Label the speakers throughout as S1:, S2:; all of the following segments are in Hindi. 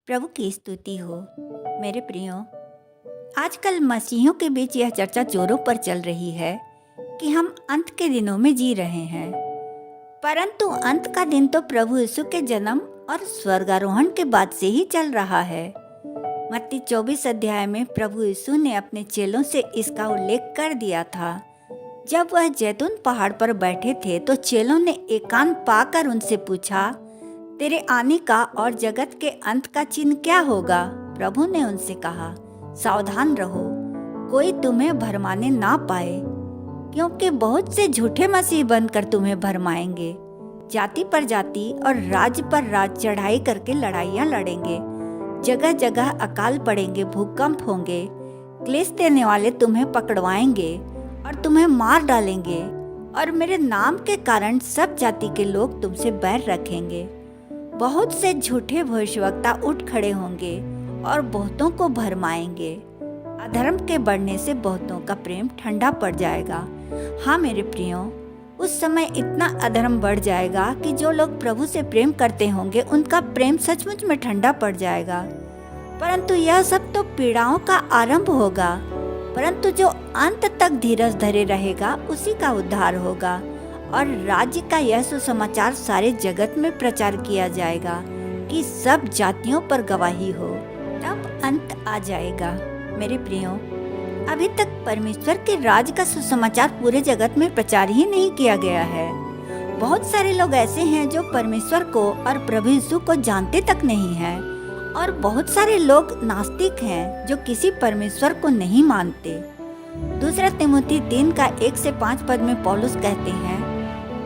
S1: प्रभु की स्तुति हो। मेरे प्रियो, आजकल मसीहियों के बीच यह चर्चा जोरों पर चल रही है कि हम अंत के दिनों में जी रहे हैं, परंतु अंत का दिन तो प्रभु यीशु के जन्म और स्वर्गारोहण के बाद से ही चल रहा है। मत्ती 24 अध्याय में प्रभु यीशु ने अपने चेलों से इसका उल्लेख कर दिया था। जब वह जैतून पहाड़ पर बैठे थे तो चेलों ने एकांत पाकर उनसे पूछा, तेरे आने का और जगत के अंत का चिन्ह क्या होगा? प्रभु ने उनसे कहा, सावधान रहो, कोई तुम्हें भरमाने ना पाए, क्योंकि बहुत से झूठे मसीह बनकर तुम्हें भरमाएंगे। जाति पर जाति और राज्य पर राज्य चढ़ाई करके लड़ाइयाँ लड़ेंगे। जगह जगह अकाल पड़ेंगे, भूकंप होंगे, क्लेश देने वाले तुम्हें पकड़वाएंगे और तुम्हें मार डालेंगे, और मेरे नाम के कारण सब जाति के लोग तुमसे बैर रखेंगे। बहुत से झूठे भविष्यवक्ता उठ खड़े होंगे और बहुतों को भरमाएंगे। अधर्म के बढ़ने से बहुतों का प्रेम ठंडा पड़ जाएगा। हाँ मेरे प्रियो, उस समय इतना अधर्म बढ़ जाएगा कि जो लोग प्रभु से प्रेम करते होंगे उनका प्रेम सचमुच में ठंडा पड़ जाएगा। परंतु यह सब तो पीड़ाओं का आरंभ होगा, परंतु जो अंत तक धीरज धरे रहेगा उसी का उद्धार होगा, और राज्य का यह सुसमाचार सारे जगत में प्रचार किया जाएगा कि सब जातियों पर गवाही हो, तब अंत आ जाएगा। मेरे प्रियो, अभी तक परमेश्वर के राज्य का सुसमाचार पूरे जगत में प्रचार ही नहीं किया गया है। बहुत सारे लोग ऐसे हैं जो परमेश्वर को और प्रभु यीशु को जानते तक नहीं हैं, और बहुत सारे लोग नास्तिक हैं जो किसी परमेश्वर को नहीं मानते। दूसरा तिमोथी 3 का 1 से 5 पद में पौलुस कहते हैं,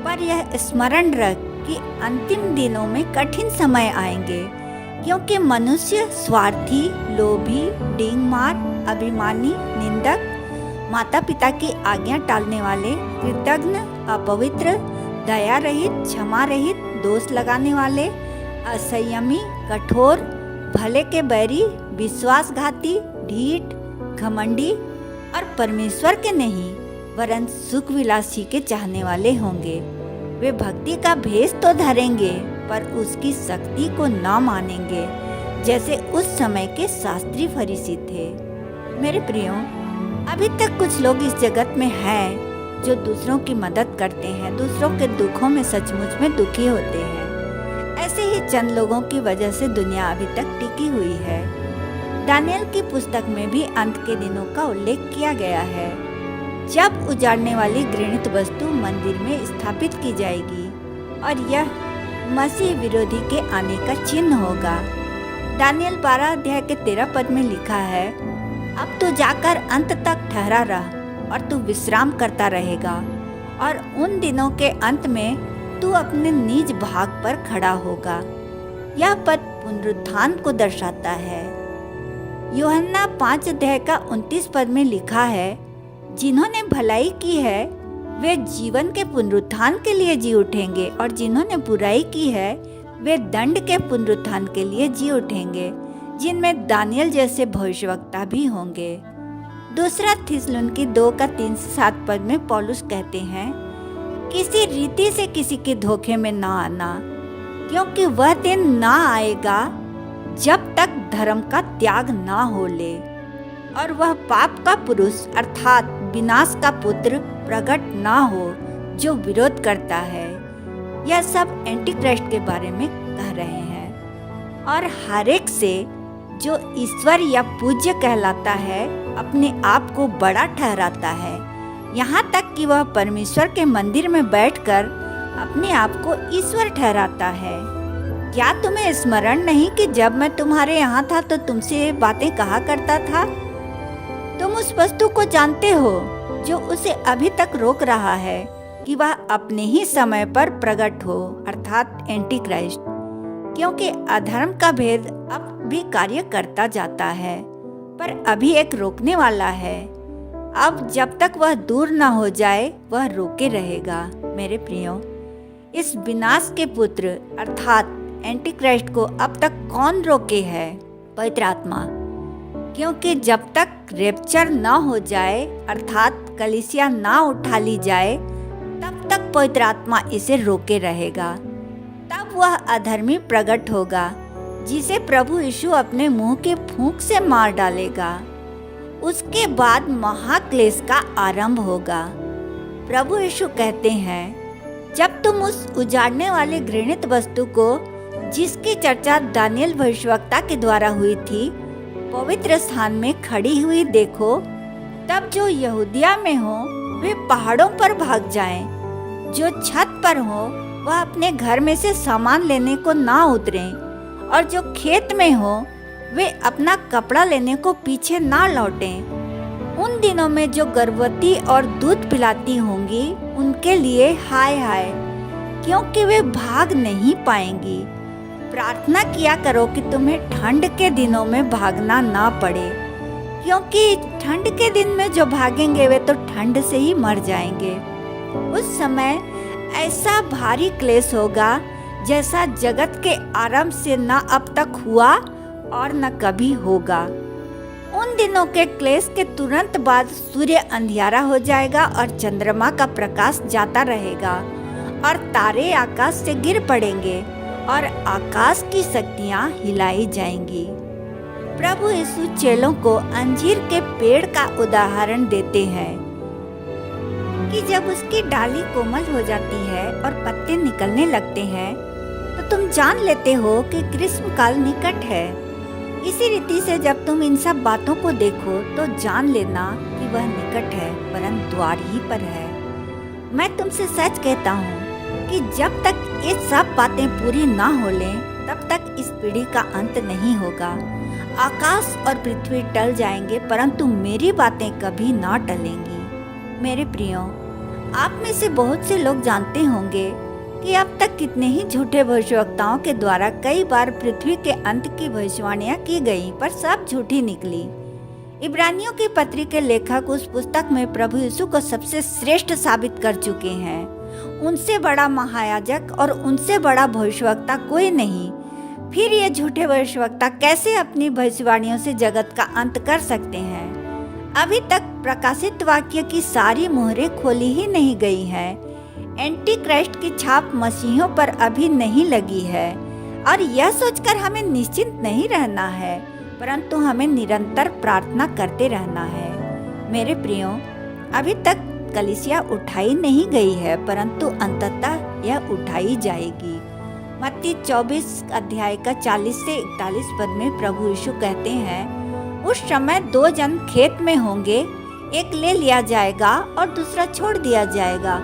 S1: पर यह स्मरण रख कि अंतिम दिनों में कठिन समय आएंगे, क्योंकि मनुष्य स्वार्थी, लोभी, डींगमार, अभिमानी, निंदक, माता पिता की आज्ञा टालने वाले, कृतघ्न, अपवित्र, दया रहित, क्षमा रहित, दोष लगाने वाले, असंयमी, कठोर, भले के बैरी, विश्वासघाती, ढीठ, घमंडी और परमेश्वर के नहीं वरन सुख विलासी के चाहने वाले होंगे। वे भक्ति का भेष तो धरेंगे पर उसकी शक्ति को न मानेंगे, जैसे उस समय के शास्त्री फरीसी थे। मेरे प्रियो, अभी तक कुछ लोग इस जगत में हैं जो दूसरों की मदद करते हैं, दूसरों के दुखों में सचमुच में दुखी होते हैं। ऐसे ही चंद लोगों की वजह से दुनिया अभी तक टिकी हुई है। दानियल की पुस्तक में भी अंत के दिनों का उल्लेख किया गया है, जब उजाड़ने वाली घृणित वस्तु मंदिर में स्थापित की जाएगी, और यह मसीह विरोधी के आने का चिन्ह होगा। दानियल 12 अध्याय के 13 पद में लिखा है, अब तू जाकर अंत तक ठहरा रह और तू विश्राम करता रहेगा, और उन दिनों के अंत में तू अपने निज भाग पर खड़ा होगा। यह पद पुनरुत्थान को दर्शाता है। यूहन्ना 5 अध्याय का 29 पद में लिखा है, जिन्होंने भलाई की है वे जीवन के पुनरुत्थान के लिए जी उठेंगे, और जिन्होंने बुराई की है वे दंड के पुनरुत्थान के लिए जी उठेंगे, जिनमें दानियल जैसे भविष्यवक्ता भी होंगे। दूसरा थिस्सलुनीकी 2 का 3 से 7 पद में पौलुस कहते हैं, किसी रीति से किसी के धोखे में ना आना, क्योंकि वह दिन ना आएगा जब तक धर्म का त्याग ना हो ले, और वह पाप का पुरुष अर्थात विनाश का पुत्र प्रकट ना हो जो विरोध करता है। यह सब एंटी क्राइस्ट के बारे में कह रहे हैं। और हर एक से जो ईश्वर या पूज्य कहलाता है अपने आप को बड़ा ठहराता है, यहाँ तक कि वह परमेश्वर के मंदिर में बैठकर अपने आप को ईश्वर ठहराता है। क्या तुम्हें स्मरण नहीं कि जब मैं तुम्हारे यहाँ था तो तुमसे ये बातें कहा करता था? तुम उस वस्तु को जानते हो जो उसे अभी तक रोक रहा है कि वह अपने ही समय पर प्रकट हो, अर्थात एंटी क्राइस्ट, क्योंकि अधर्म का भेद अब भी कार्य करता जाता है, पर अभी एक रोकने वाला है। अब जब तक वह दूर न हो जाए वह रोके रहेगा। मेरे प्रियो, इस विनाश के पुत्र अर्थात एंटी क्राइस्ट को अब तक कौन रोके है? पवित्र आत्मा, क्योंकि जब तक रेप्चर न हो जाए अर्थात कलीसिया ना उठा ली जाए, तब तक पवित्र आत्मा इसे रोके रहेगा। तब वह अधर्मी प्रकट होगा, जिसे प्रभु यीशु अपने मुंह के फूंक से मार डालेगा। उसके बाद महाक्लेश का आरंभ होगा। प्रभु यीशु कहते हैं, जब तुम उस उजाड़ने वाले घृणित वस्तु को, जिसकी चर्चा दानियल भविष्यवक्ता के द्वारा हुई थी, पवित्र स्थान में खड़ी हुई देखो, तब जो यहूदिया में हो वे पहाड़ों पर भाग जाएं। जो छत पर हो वह अपने घर में से सामान लेने को ना उतरें, और जो खेत में हो वे अपना कपड़ा लेने को पीछे ना लौटें। उन दिनों में जो गर्भवती और दूध पिलाती होंगी उनके लिए हाय हाय, क्योंकि वे भाग नहीं पाएंगी। प्रार्थना किया करो कि तुम्हें ठंड के दिनों में भागना ना पड़े, क्योंकि ठंड के दिन में जो भागेंगे वे तो ठंड से ही मर जाएंगे। उस समय ऐसा भारी क्लेश होगा जैसा जगत के आरंभ से न अब तक हुआ और न कभी होगा। उन दिनों के क्लेश के तुरंत बाद सूर्य अंधियारा हो जाएगा और चंद्रमा का प्रकाश जाता रहेगा और तारे आकाश से गिर पड़ेंगे और आकाश की शक्तियां हिलाई जाएंगी। प्रभु यीशु चेलों को अंजीर के पेड़ का उदाहरण देते हैं कि जब उसकी डाली कोमल हो जाती है और पत्ते निकलने लगते हैं तो तुम जान लेते हो कि ग्रीष्म काल निकट है। इसी रीति से जब तुम इन सब बातों को देखो तो जान लेना कि वह निकट है, परंतु द्वार ही पर है। मैं तुमसे सच कहता हूँ कि जब तक ये सब बातें पूरी ना हो लें तब तक इस पीढ़ी का अंत नहीं होगा। आकाश और पृथ्वी टल जाएंगे परंतु मेरी बातें कभी ना टलेंगी। मेरे प्रियो, आप में से बहुत से लोग जानते होंगे कि अब तक कितने ही झूठे भविष्यवक्ताओं के द्वारा कई बार पृथ्वी के अंत की भविष्यवाणियां की गई, पर सब झूठी निकली। इब्रानियों की पत्री के लेखक उस पुस्तक में प्रभु यीशु को सबसे श्रेष्ठ साबित कर चुके हैं। उनसे बड़ा महायाजक और उनसे बड़ा भविष्यवक्ता कोई नहीं। फिर ये झूठे भविष्यवक्ता कैसे अपनी भविष्यवाणियों से जगत का अंत कर सकते हैं? अभी तक प्रकाशित वाक्य की सारी मोहरें खोली ही नहीं गई हैं। एंटी क्राइस्ट की छाप मसीहों पर अभी नहीं लगी है और यह सोचकर हमें निश्चिंत नहीं रहना है, परंतु हमें निरंतर प्रार्थना करते रहना है। मेरे प्रियो, अभी तक कलीसिया उठाई नहीं गई है, परंतु अंततः यह उठाई जाएगी। मत्ती 24 अध्याय का 40 से 41 पद में प्रभु यीशु कहते हैं, उस समय 2 जन खेत में होंगे, एक ले लिया जाएगा और दूसरा छोड़ दिया जाएगा।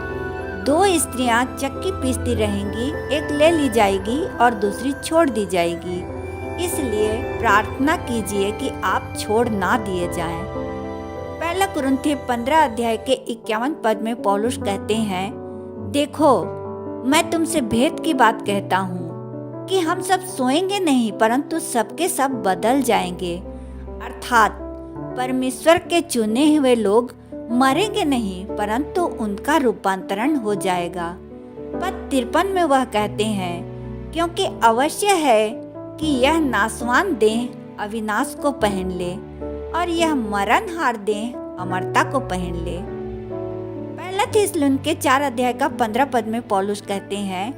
S1: 2 स्त्रियां चक्की पीसती रहेंगी, एक ले ली जाएगी और दूसरी छोड़ दी जाएगी। इसलिए प्रार्थना कीजिए कि आप छोड़ ना दिए जाएं। पहला कुरिन्थी 15 अध्याय के 51 पद में पौलुस कहते हैं, देखो मैं तुमसे भेद की बात कहता हूँ कि हम सब सोएंगे नहीं, परंतु सबके सब बदल जाएंगे। अर्थात परमेश्वर के चुने हुए लोग मरेंगे नहीं, परंतु उनका रूपांतरण हो जाएगा। पद 53 में वह कहते हैं, क्योंकि अवश्य है कि यह नाशवान देह अविनाश को पहन ले और यह मरणहार देह अमरता को पहन ले। पहला थिस्सलुनीके 4 अध्याय का 15 पद में पौलुस कहते हैं,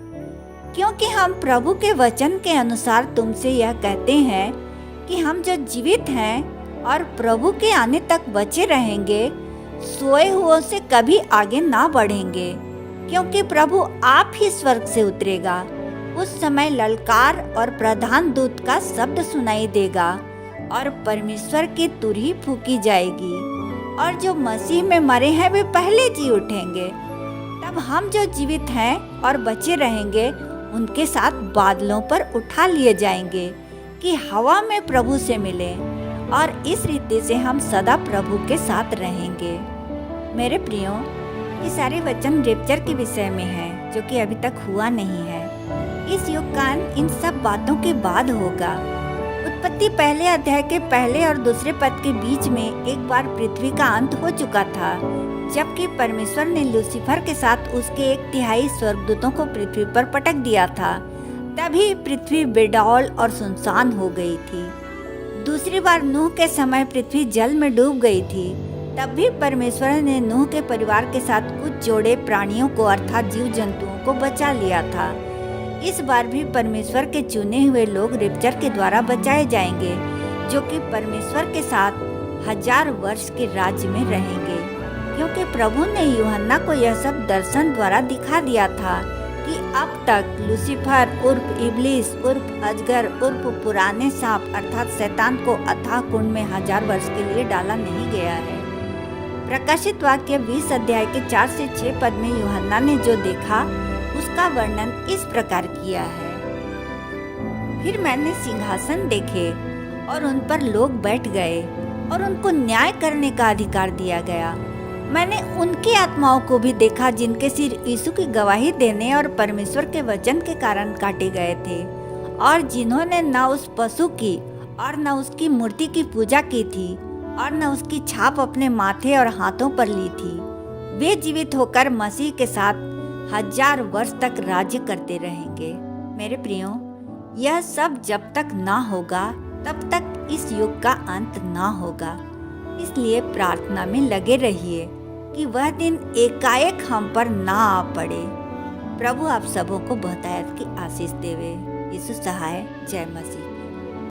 S1: क्योंकि हम प्रभु के वचन के अनुसार तुमसे यह कहते हैं कि हम जो जीवित हैं और प्रभु के आने तक बचे रहेंगे, सोए हुओं से कभी आगे ना बढ़ेंगे, क्योंकि प्रभु आप ही स्वर्ग से उतरेगा। उस समय ललकार और प्रधान दूत का शब्द सुनाई देगा और परमेश्वर की तुरही फूकी जाएगी और जो मसीह में मरे हैं वे पहले जी उठेंगे। तब हम जो जीवित हैं और बचे रहेंगे उनके साथ बादलों पर उठा लिए जाएंगे कि हवा में प्रभु से मिले और इस रीति से हम सदा प्रभु के साथ रहेंगे। मेरे प्रियो, ये सारे वचन रेप्चर के विषय में है, जो कि अभी तक हुआ नहीं है। इस युग का अंत इन सब बातों के बाद होगा। उत्पत्ति पहले अध्याय के पहले और दूसरे पद के बीच में एक बार पृथ्वी का अंत हो चुका था, जबकि परमेश्वर ने लूसीफर के साथ उसके 1/3 स्वर्गदूतों को पृथ्वी पर पटक दिया था। तभी पृथ्वी बेडौल और सुनसान हो गई थी। दूसरी बार नूह के समय पृथ्वी जल में डूब गई थी। तब भी परमेश्वर ने नूह के परिवार के साथ कुछ जोड़े प्राणियों को अर्थात जीव जंतुओं को बचा लिया था। इस बार भी परमेश्वर के चुने हुए लोग रिप्चर के द्वारा बचाए जाएंगे, जो कि परमेश्वर के साथ 1000 वर्ष के राज्य में रहेंगे। क्योंकि प्रभु ने यूहन्ना को यह सब दर्शन द्वारा दिखा दिया था कि अब तक लूसीफर उर्फ इब्लीस उर्फ अजगर उर्फ पुराने सांप अर्थात शैतान को अथाह कुंड में 1000 वर्ष के लिए डाला नहीं गया है। प्रकाशित वाक्य 20 अध्याय के 4 से 6 पद में यूहन्ना ने जो देखा उसका वर्णन इस प्रकार किया है। फिर मैंने सिंहासन देखे और उन पर लोग बैठ गए और उनको न्याय करने का अधिकार दिया गया। मैंने उनकी आत्माओं को भी देखा जिनके सिर यीशु की गवाही देने और परमेश्वर के वचन के कारण काटे गए थे, और जिन्होंने न उस पशु की और न उसकी मूर्ति की पूजा की थी और न उसकी छाप अपने माथे और हाथों पर ली थी। वे जीवित होकर मसीह के साथ 1000 वर्ष तक राज्य करते रहेंगे। मेरे प्रियो, यह सब जब तक ना होगा तब तक इस युग का अंत ना होगा। इसलिए प्रार्थना में लगे रहिए कि वह दिन एकाएक हम पर ना आ पड़े। प्रभु आप सबों को बहुतायत की आशीष देवे। यीशु सहाय। जय मसीह।